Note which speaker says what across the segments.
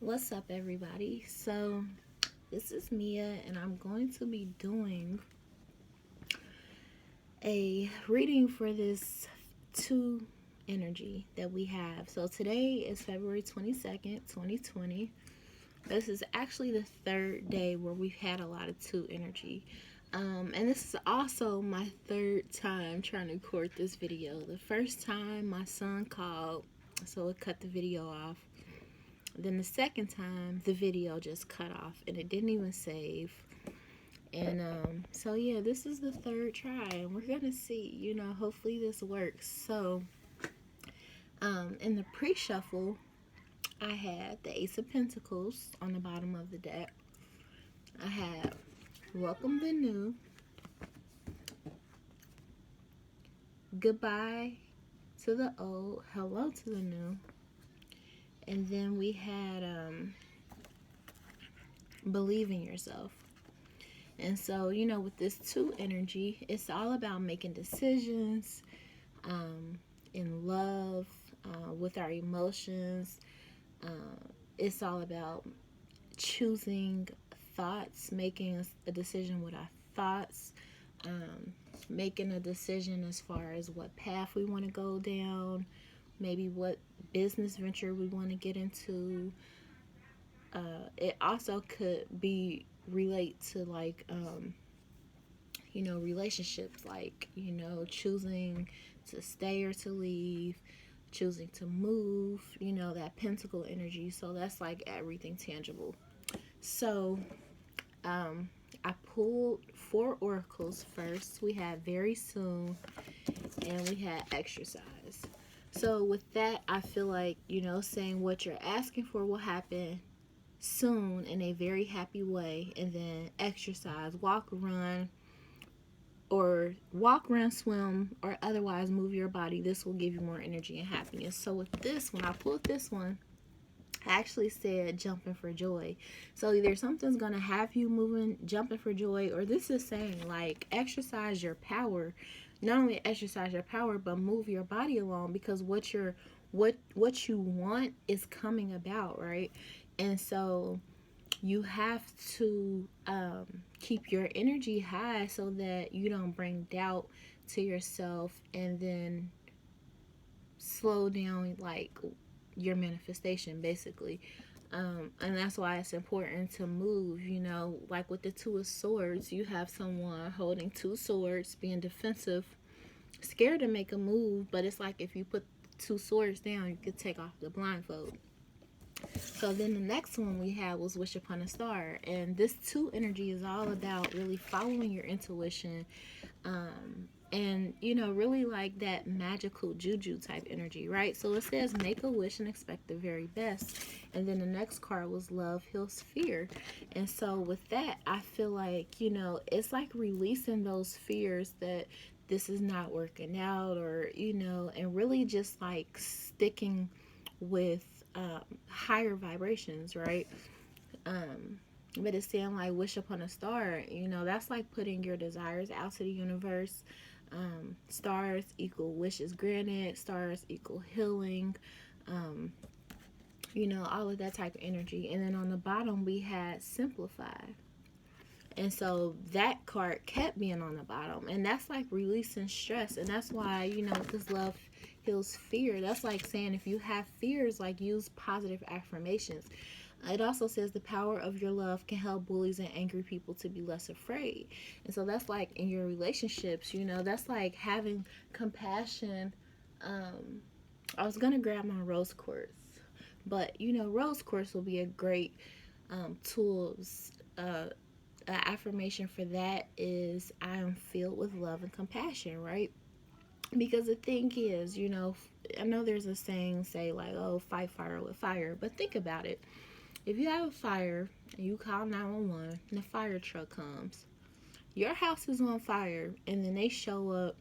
Speaker 1: What's up, everybody? So, this is Mia, and I'm going to be doing a reading for this two energy that we have. So, today is February 22nd, 2020. This is actually the third day where we've had a lot of two energy. And this is also my third time trying to record this video. The first time my son called, so it cut the video off. Then the second time, the video just cut off and it didn't even save. And so yeah, this is the third try, and we're gonna see. Hopefully this works. So, in the pre-shuffle, I had the Ace of Pentacles on the bottom of the deck. I had Welcome the New, Goodbye to the Old, Hello to the New, and then we had Believe in Yourself. And so, with this two energy, it's all about making decisions in love, with our emotions. It's all about choosing thoughts, making a decision with our thoughts, making a decision as far as what path we want to go down, maybe what business venture we want to get into. It also could be relate to like relationships, like choosing to stay or to leave, choosing to move, that pentacle energy. So that's like everything tangible. So um I pulled four oracles first. We had very soon, and we had exercise. So with that, I feel like saying what you're asking for will happen soon in a very happy way. And then exercise, walk, run, swim, or otherwise move your body. This will give you more energy and happiness. So with this one, I pulled this one. I actually said jumping for joy. So either something's gonna have you moving, jumping for joy, or this is saying like exercise your power. Not only exercise your power, but move your body along, because what you want is coming about, right? And so you have to keep your energy high so that you don't bring doubt to yourself and then slow down like your manifestation, basically. And that's why it's important to move. Like with the Two of Swords, you have someone holding two swords, being defensive, scared to make a move. But it's like if you put two swords down, you could take off the blindfold. So then the next one we had was Wish Upon a Star. And this two energy is all about really following your intuition. And really like that magical juju type energy, right? So it says make a wish and expect the very best. And then the next card was Love Heals Fear. And so with that, I feel like, it's like releasing those fears that this is not working out, or and really just like sticking with higher vibrations, right? But it's saying like wish upon a star. That's like putting your desires out to the universe. Stars equal wishes granted. Stars equal healing. Um, all of that type of energy. And then on the bottom we had simplify. And so that card kept being on the bottom. And that's like releasing stress. And that's why, because love heals fear. That's like saying if you have fears, like use positive affirmations. It also says the power of your love can help bullies and angry people to be less afraid. And so that's like in your relationships, that's like having compassion. I was going to grab my rose quartz, but rose quartz will be a great tool. Affirmation for that is I am filled with love and compassion, right? Because the thing is, I know there's a saying say like, oh, fight fire with fire, but think about it. If you have a fire and you call 911 and the fire truck comes, your house is on fire, and then they show up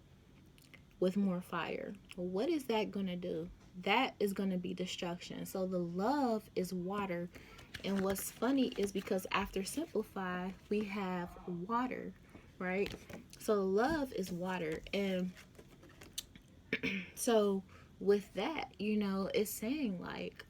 Speaker 1: with more fire. What is that going to do? That is going to be destruction. So the love is water. And what's funny is because after simplify, we have water, right? So love is water. And so with that, it's saying like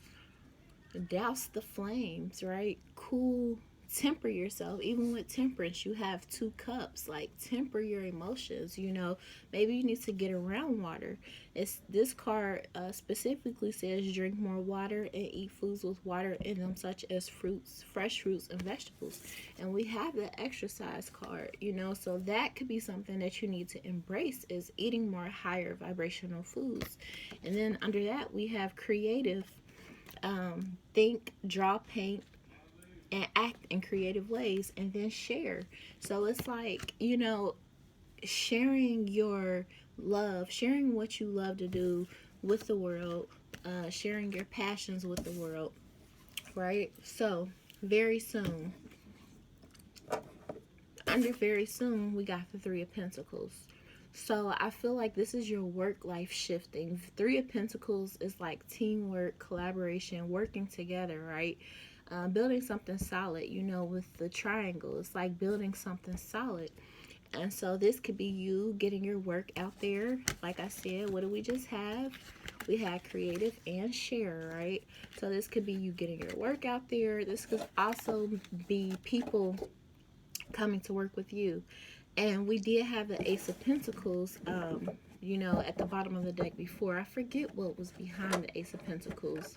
Speaker 1: douse the flames, right? Cool, temper yourself. Even with temperance, you have 2 cups. Like, temper your emotions. Maybe you need to get around water. It's this card specifically says drink more water and eat foods with water in them, such as fruits, fresh fruits, and vegetables. And we have the exercise card. So that could be something that you need to embrace, is eating more higher vibrational foods. And then under that, we have creative. Think, draw, paint, and act in creative ways, and then share. So it's like, sharing your love, sharing what you love to do with the world, sharing your passions with the world, right? So, very soon, under very soon, we got the Three of Pentacles. So I feel like this is your work life shifting. Three of Pentacles is like teamwork, collaboration, working together, right? Building something solid, with the triangle. It's like building something solid. And so this could be you getting your work out there. Like I said, what do we just have? We had creative and share, right? So this could be you getting your work out there. This could also be people coming to work with you. And we did have the Ace of Pentacles, at the bottom of the deck before. I forget what was behind the Ace of Pentacles.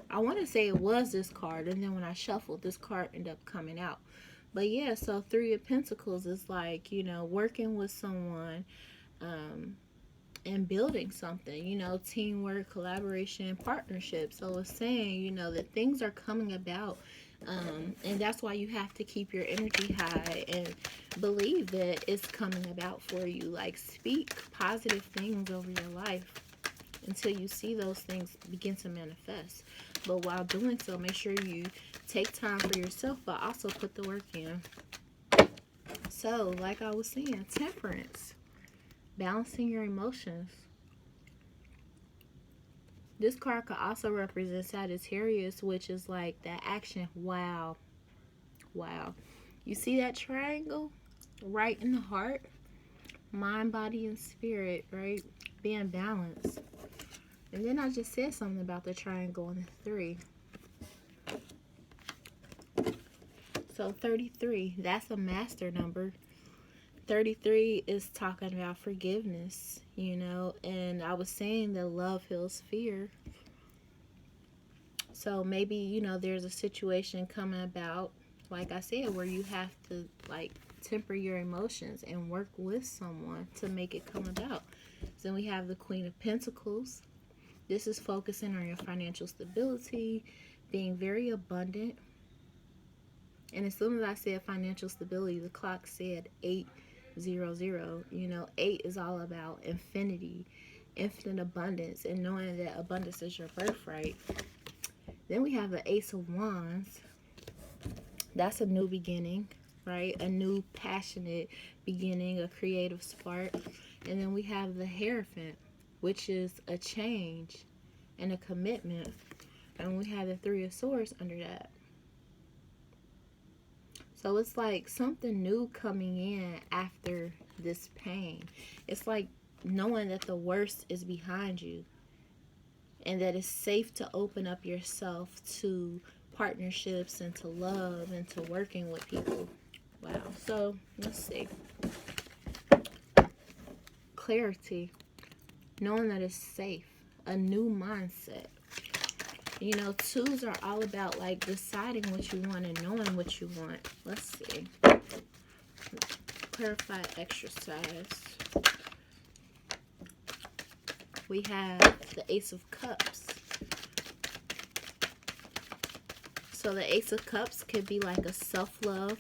Speaker 1: I want to say it was this card, and then when I shuffled, this card ended up coming out. But yeah, so Three of Pentacles is like, working with someone, and building something, teamwork, collaboration, partnership. So it's saying, that things are coming about. And that's why you have to keep your energy high and believe that it's coming about for you. Like, speak positive things over your life until you see those things begin to manifest. But while doing so, make sure you take time for yourself, but also put the work in. So, like I was saying, temperance, balancing your emotions. This card could also represent Sagittarius, which is like that action. Wow. Wow. You see that triangle right in the heart? Mind, body, and spirit, right? Being balanced. And then I just said something about the triangle and the 3. So 33, that's a master number. 33 is talking about forgiveness, and I was saying that love heals fear. So maybe, there's a situation coming about, like I said, where you have to, like, temper your emotions and work with someone to make it come about. So then we have the Queen of Pentacles. This is focusing on your financial stability, being very abundant. And as soon as I said financial stability, the clock said 800. 8 is all about infinity, infinite abundance, and knowing that abundance is your birthright. Then we have the Ace of Wands. That's a new beginning, right? A new passionate beginning, a creative spark. And then we have the Hierophant, which is a change and a commitment. And we have the Three of Swords under that. So it's like something new coming in after this pain. It's like knowing that the worst is behind you and that it's safe to open up yourself to partnerships and to love and to working with people. Wow. So let's see. Clarity. Knowing that it's safe. A new mindset. 2s are all about like deciding what you want and knowing what you want. Let's see. Clarify exercise. We have the Ace of Cups. So the Ace of Cups could be like a self-love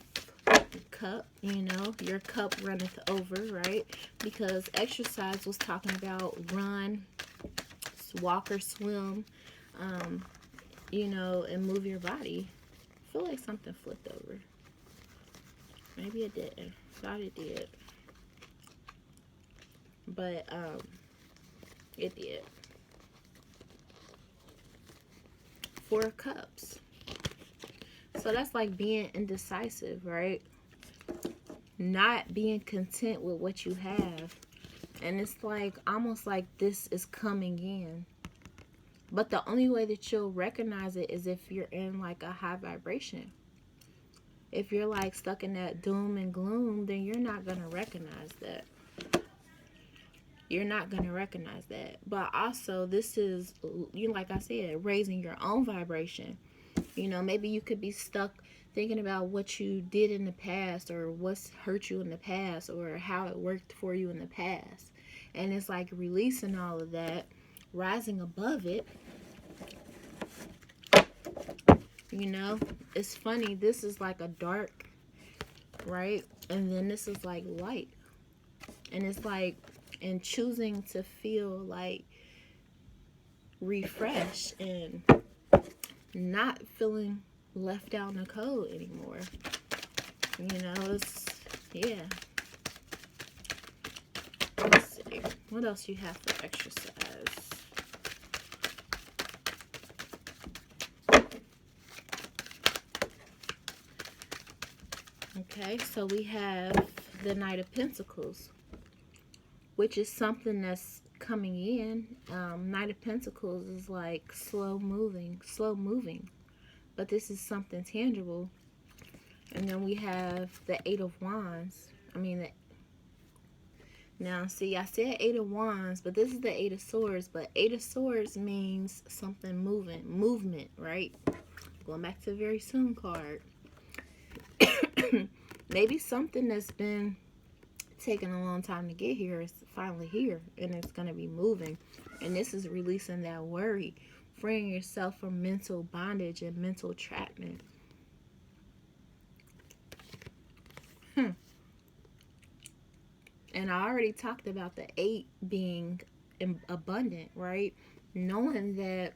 Speaker 1: cup, your cup runneth over, right? Because exercise was talking about run, walk or swim, and move your body. I feel like something flipped over. Maybe it didn't. Thought it did. But, it did. 4 of Cups. So that's like being indecisive, right? Not being content with what you have. And it's like, almost like this is coming in. But the only way that you'll recognize it is if you're in like a high vibration. If you're like stuck in that doom and gloom, then you're not going to recognize that. You're not going to recognize that. But also, this is, you like I said, raising your own vibration. You know, maybe you could be stuck thinking about what you did in the past, or what's hurt you in the past, or how it worked for you in the past. And it's like releasing all of that, rising above it. You know, it's funny. This is like a dark, right? And then this is like light. And it's like, and choosing to feel like refreshed and not feeling left out in the cold anymore. You know, it's, yeah. Let's see. What else you have for exercise? Okay, so we have the Knight of Pentacles, which is something that's coming in. Knight of Pentacles is like slow moving, but this is something tangible. And then we have the Eight of Wands. Now see, I said Eight of Wands, but this is the Eight of Swords. But Eight of Swords means something movement, right? Going back to the very soon card. Maybe something that's been taking a long time to get here is finally here, and it's going to be moving. And this is releasing that worry, freeing yourself from mental bondage and mental entrapment. And I already talked about the 8 being abundant, right? Knowing that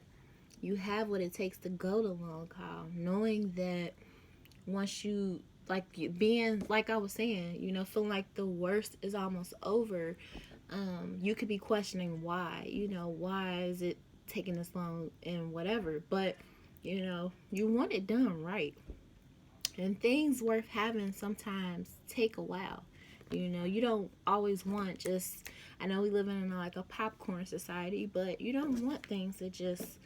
Speaker 1: you have what it takes to go the long haul. Knowing that once you, like, being, like I was saying, you know, feeling like the worst is almost over. You could be questioning why. You know, why is it taking this long and whatever. But, you know, you want it done right. And things worth having sometimes take a while. You know, you don't always want just, I know we live in like a popcorn society, but you don't want things that just,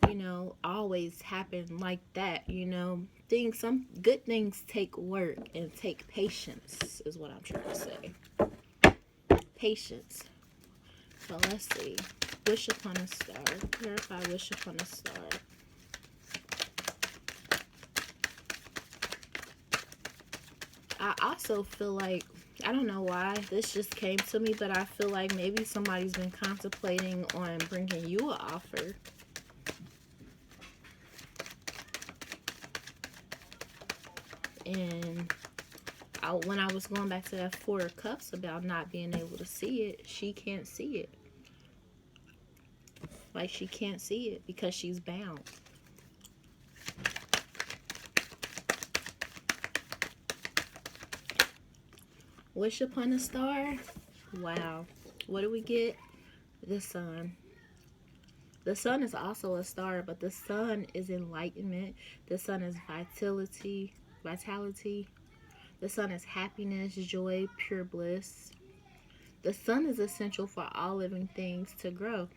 Speaker 1: you know, always happen like that. You know, some good things take work and take patience, is what I'm trying to say. Patience. So let's see. Wish upon a star. Clarify wish upon a star. I also feel like, I don't know why this just came to me, but I feel like maybe somebody's been contemplating on bringing you an offer. And when I was going back to that Four of Cups about not being able to see it, she can't see it. Like, she can't see it because she's bound. Wish upon a star. Wow. What do we get? The sun. The sun is also a star, but the sun is enlightenment. The sun is vitality. The sun is happiness, joy, pure bliss. The sun is essential for all living things to grow.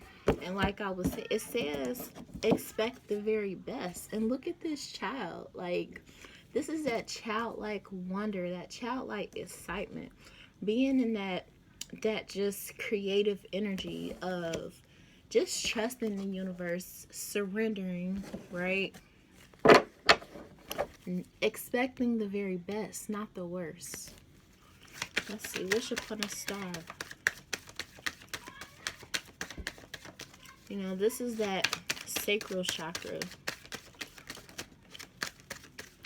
Speaker 1: And like I was saying, it says expect the very best. And look at this child. Like, this is that childlike wonder, that childlike excitement. Being in that just creative energy of just trusting the universe, surrendering, right? Expecting the very best, not the worst. Let's see, wish upon a star. You know, this is that sacral chakra.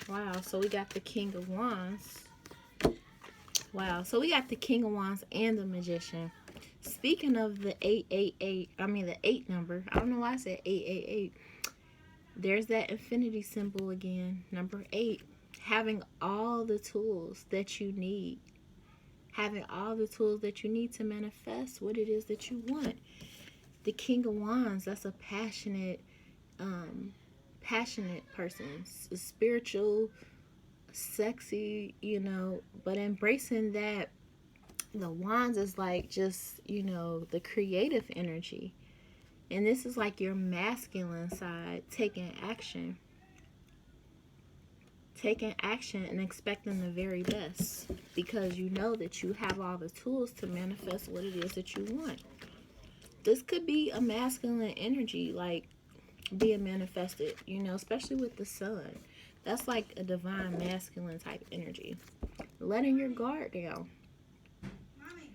Speaker 1: Wow, so we got the King of Wands. Wow, so we got the King of Wands and the Magician. Speaking of the 888, the 8 number. I don't know why I said 888. There's that infinity symbol again. Number 8. Having all the tools that you need. Having all the tools that you need to manifest what it is that you want. The King of Wands, that's a passionate person. Spiritual, sexy, you know, but embracing that. The Wands is like just, you know, the creative energy. And this is like your masculine side taking action. Taking action and expecting the very best. Because you know that you have all the tools to manifest what it is that you want. This could be a masculine energy, like being manifested, you know, especially with the sun. That's like a divine masculine type energy. Letting your guard down.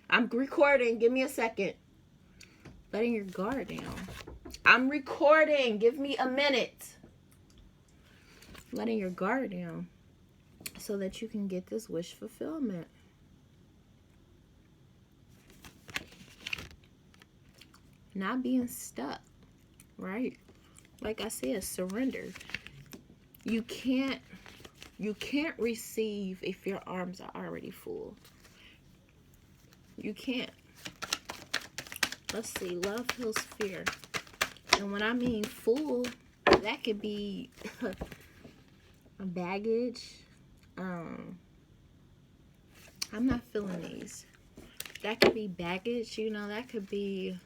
Speaker 1: I'm recording. Give me a second. Letting your guard down. I'm recording. Give me a minute. Letting your guard down so that you can get this wish fulfillment. Not being stuck, right? Like I said, surrender. You can't receive if your arms are already full. You can't. Let's see. Love heals fear. And when I mean full, that could be baggage. I'm not feeling these. That could be baggage, you know, that could be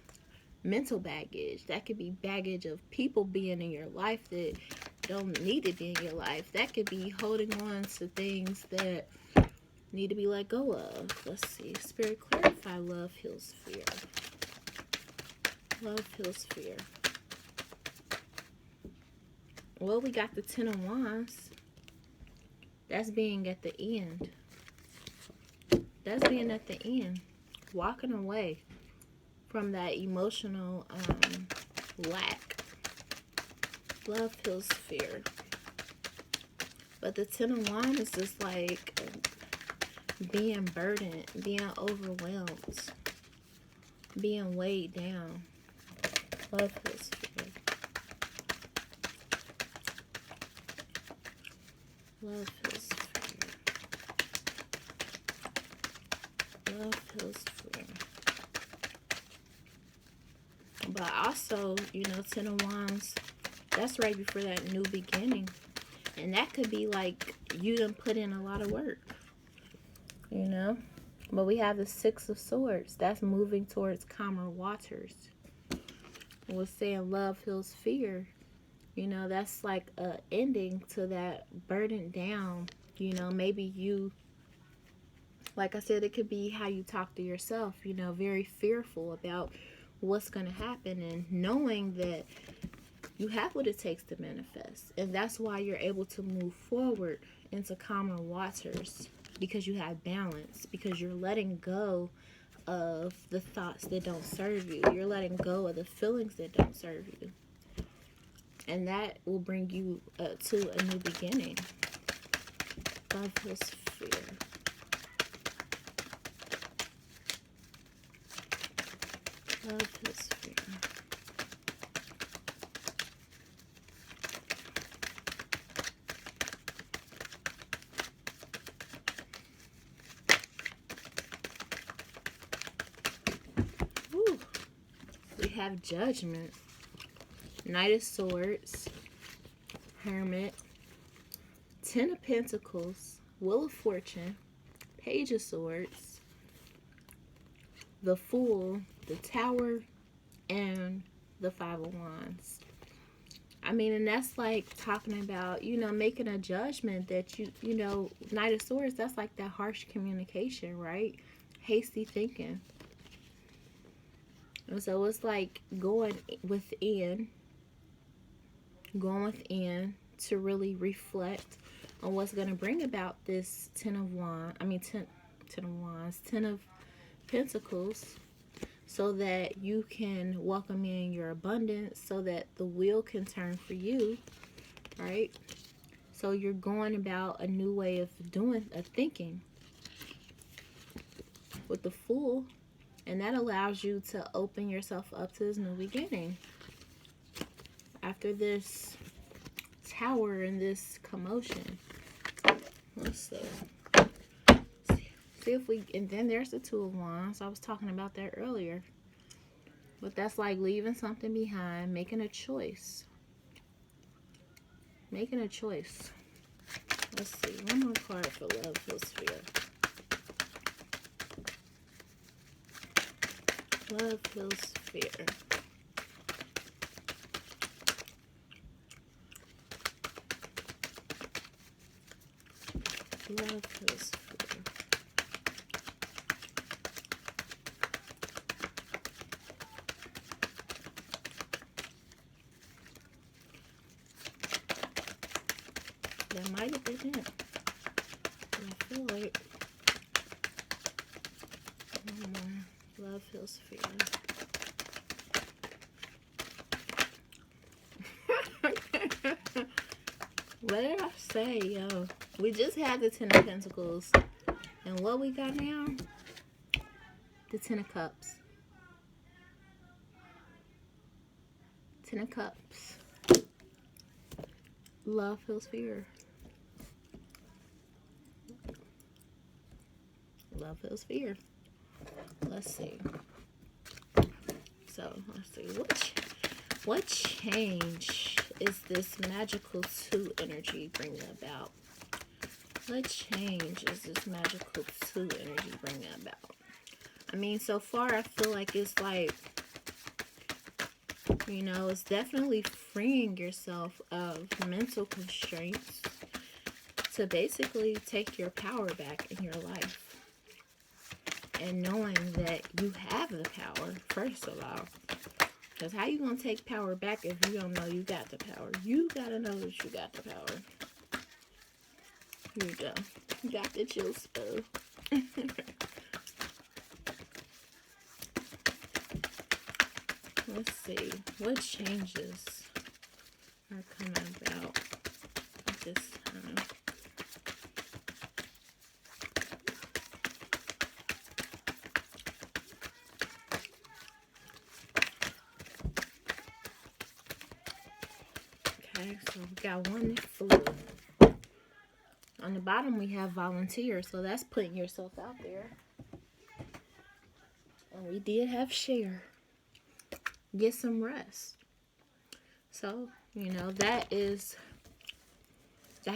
Speaker 1: mental baggage. That could be baggage of people being in your life that don't need to be in your life. That could be holding on to things that need to be let go of. Let's see. Spirit, clarify. Love heals fear. Love heals fear. Well, we got the Ten of Wands. That's being at the end. That's being at the end. Walking away from that emotional lack. Love heals fear. But the Ten of Wands is just like being burdened, being overwhelmed, being weighed down. Love heals fear. Love heals fear. Love heals fear. But also, you know, Ten of Wands, that's right before that new beginning. And that could be like you done put in a lot of work, you know. But we have the Six of Swords. That's moving towards calmer waters. We're saying love heals fear. You know, that's like a ending to that burdened down. You know, maybe you, like I said, it could be how you talk to yourself, you know, very fearful about what's going to happen, and knowing that you have what it takes to manifest. And that's why you're able to move forward into calmer waters, because you have balance, because you're letting go of the thoughts that don't serve you. You're letting go of the feelings that don't serve you. And that will bring you to a new beginning. Love heals fear. Love heals fear. Whew. We have Judgment. Knight of Swords, Hermit, Ten of Pentacles, Wheel of Fortune, Page of Swords, the Fool, the Tower, and the Five of Wands. I mean, and that's like talking about, you know, making a judgment that you know, Knight of Swords, that's like that harsh communication, right? Hasty thinking. And so it's like going within to really reflect on what's going to bring about this Ten of Pentacles, so that you can welcome in your abundance, so that the wheel can turn for you, right? So you're going about a new way of thinking with the Fool, and that allows you to open yourself up to this new beginning. After this Tower and this commotion, let's see if we, and then there's the Two of Wands. I was talking about that earlier, but that's like leaving something behind, making a choice. Let's see, one more card for love heals fear. Love heals fear. Love feels fear. That might have been it. I feel like love feels fear. What did I say, yo? We just had the Ten of Pentacles. And what we got now? The Ten of Cups. Ten of Cups. Love feels fear. Love feels fear. Let's see. So, let's see. What change is this magical 2 energy bringing about? What change is this magical 2 energy bringing about? I mean, so far, I feel like it's like, you know, it's definitely freeing yourself of mental constraints to basically take your power back in your life. And knowing that you have the power, first of all. Because how you going to take power back if you don't know you got the power? You got to know that you got the power. Here you go. You got the chill spell. Let's see. What changes are coming about at this time? Okay, so we got one Fool. On the bottom we have Volunteer, so that's putting yourself out there. And we did have Share. Get some rest. So, you know, that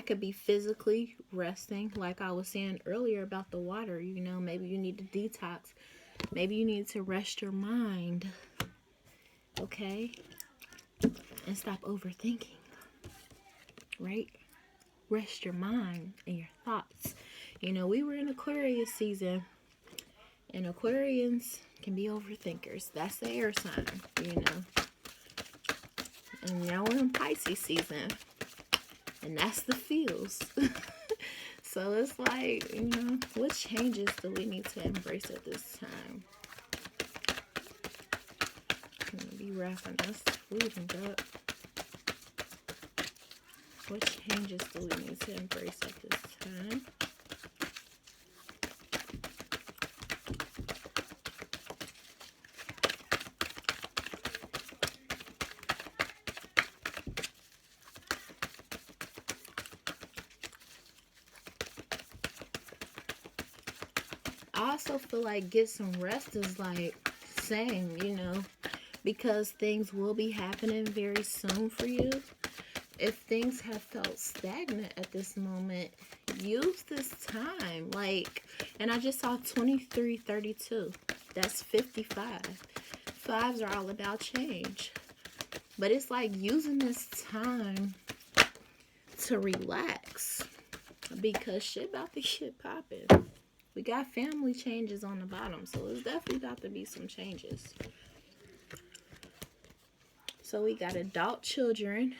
Speaker 1: could be physically resting, like I was saying earlier about the water. You know, maybe you need to detox. Maybe you need to rest your mind. Okay? And stop overthinking. Right? Rest your mind and your thoughts. You know, we were in Aquarius season, and Aquarians can be overthinkers. That's the air sign, you know. And now we're in Pisces season, and that's the feels. So it's like, you know, what changes do we need to embrace at this time? I'm gonna be wrapping us reading up. What changes do we need to embrace at this time? I also feel like get some rest is like same, you know, because things will be happening very soon for you. If things have felt stagnant at this moment, use this time. Like, and I just saw 2332. That's 55. Fives are all about change. But it's like using this time to relax, because shit about to get popping. We got family changes on the bottom, so it's definitely about to be some changes. So we got adult children.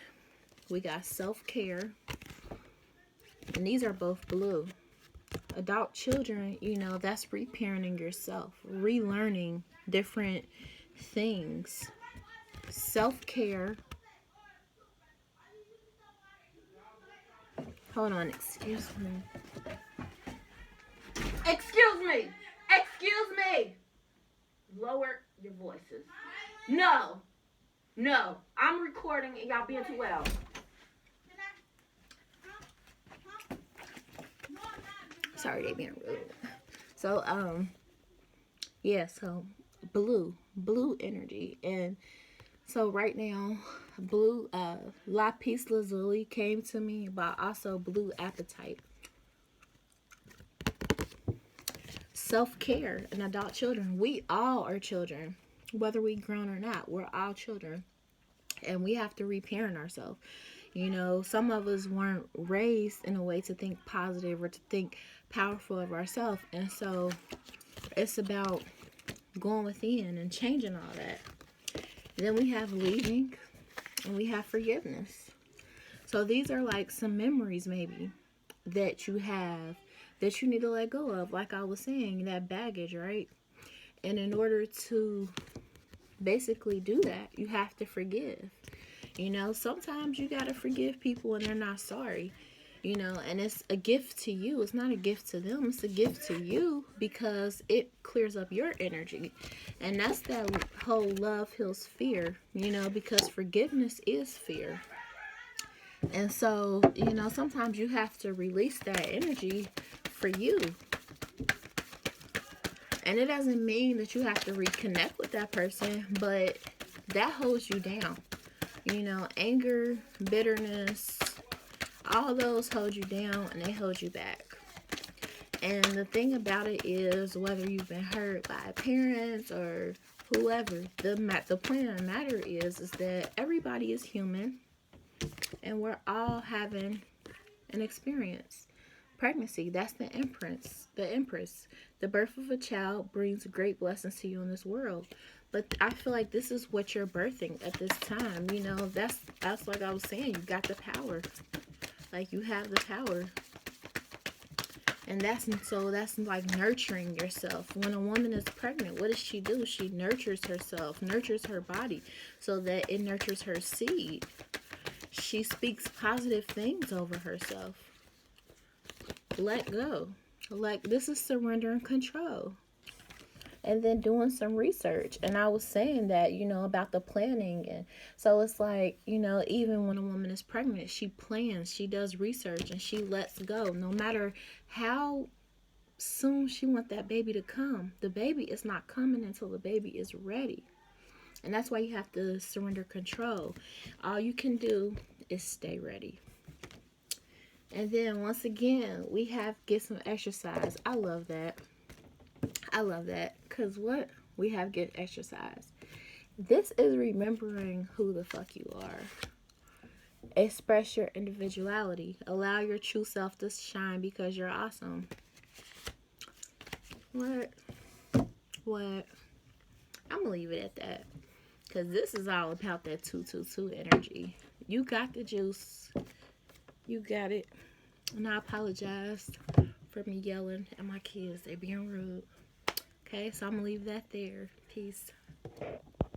Speaker 1: We got self-care. And these are both blue. Adult children, you know, that's reparenting yourself. Relearning different things. Self-care. Hold on, excuse me. Excuse me! Excuse me! Lower your voices. No! No. I'm recording and y'all being too loud. Sorry, they being rude. So, yeah, so blue energy. And so right now, blue, lapis lazuli came to me, but also blue apatite. Self-care and adult children. We all are children. Whether we grown or not, we're all children. And we have to reparent ourselves. You know, some of us weren't raised in a way to think positive or to think powerful of ourselves. And so it's about going within and changing all that. Then we have leaving and we have forgiveness. So these are like some memories maybe that you have that you need to let go of. Like I was saying, that baggage, right? And in order to basically do that, you have to forgive. You know, sometimes you got to forgive people and they're not sorry. You know, and it's a gift to you. It's not a gift to them. It's a gift to you because it clears up your energy. And that's that whole love heals fear, you know, because forgiveness is fear. And so, you know, sometimes you have to release that energy for you. And it doesn't mean that you have to reconnect with that person, but that holds you down. You know, anger, bitterness, all those hold you down and they hold you back. And the thing about it is, whether you've been hurt by parents or whoever, the point of the matter is that everybody is human and we're all having an experience. Pregnancy, that's the empress. The birth of a child brings great blessings to you in this world. But I feel like this is what you're birthing at this time. You know, that's like I was saying, you got the power. Like you have the power. And that's like nurturing yourself. When a woman is pregnant, what does she do? She nurtures herself, nurtures her body so that it nurtures her seed. She speaks positive things over herself. Let go. Like, this is surrender and control. And then doing some research. And I was saying that, you know, about the planning. And so it's like, you know, even when a woman is pregnant, she plans, she does research, and she lets go. No matter how soon she wants that baby to come, the baby is not coming until the baby is ready. And that's why you have to surrender control. All you can do is stay ready. And then once again, we have get some exercise. I love that. Because what? We have get exercise. This is remembering who the fuck you are. Express your individuality. Allow your true self to shine because you're awesome. What? I'm going to leave it at that. Because this is all about that 222 energy. You got the juice. You got it. And I apologize for me yelling at my kids. They being rude. Okay, so I'm going to leave that there. Peace.